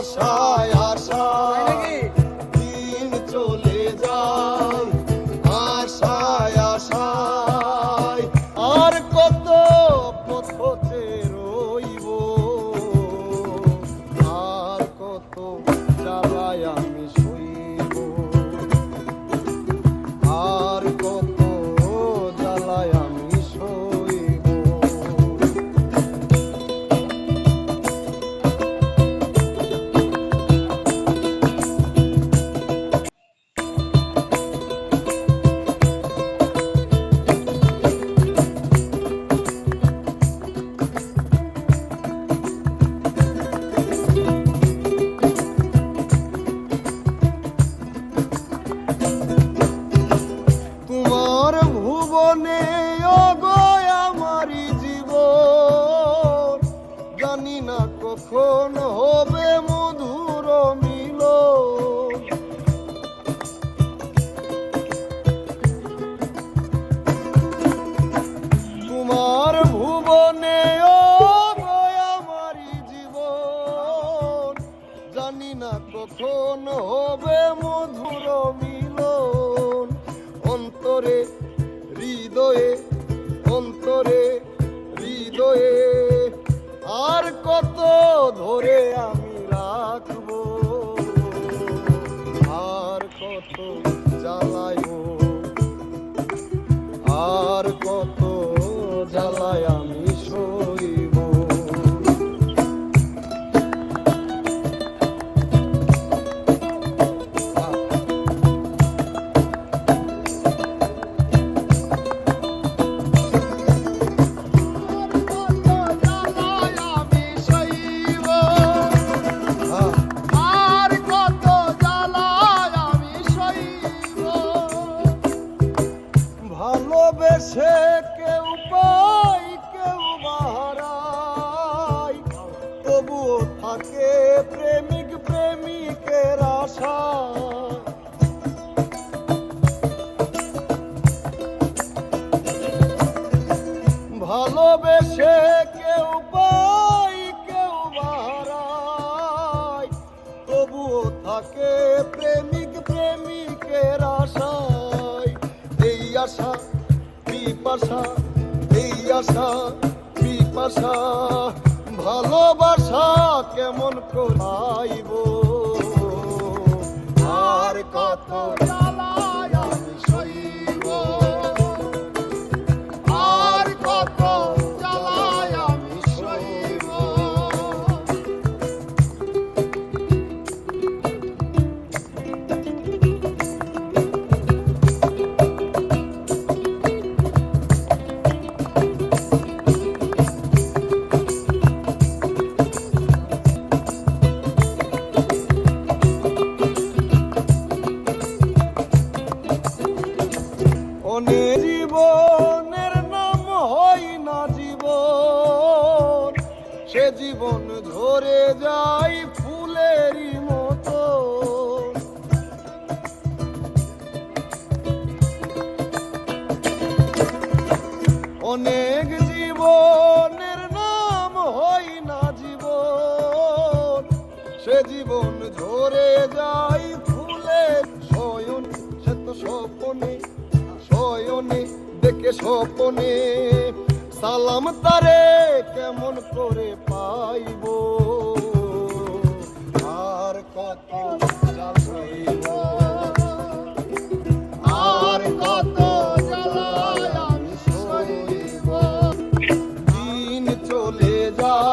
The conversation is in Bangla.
আশায় আশায় দিন চলে যায়, আশায় আশায় আর কত পথে রইব, আর কত জ্বালায় আমি সইব, আর কত জ্বালায় আমি সইব। তোমার ভুবনে ওগো আমারি জীবন, জানি না কখন হবে মধুর মিলন। তোমার ভুবনে ওগো আমারি জীবন, জানি না কখন হবে মধুর মিলন। অন্তরে হৃদয়ে, অন্তরে হৃদয়ে আর কত ধরে আমি রাখবো, আর কত জ্বালাইব, আর কত জ্বালায় আমি সইব। ভালোবেসে কেউ পাই কেউ বাহারাই, তবুও থাকে প্রেমিক প্রেমিকের আশা। ভালোবেসে কেউ পাই কেউ বাহারাই, তবুও থাকে প্রেমিক প্রেমিকের আশায়। এই আশা পিপাসা, এই আশা পিপাসা ভালোবাসা কেমন করাইব, আর কত জ্বালায় আমি সইব, আর কত জ্বালায় আমি সইব। অনেক জীবনের নাম হয় না জীবন, সে জীবন ঝরে যায় ফুলেরই মতো। অনেক জীবনের নাম হয় না জীবন, সে জীবন ঝরে যায় ফুলের শয়ন। সে তো স্বপনে শয়নে দেখে স্বপনে, সালাম তারে কেমন করে পাইব, আর কত জ্বালাইব, আর কত জ্বালায় আমি সইব। দিন চলে যায়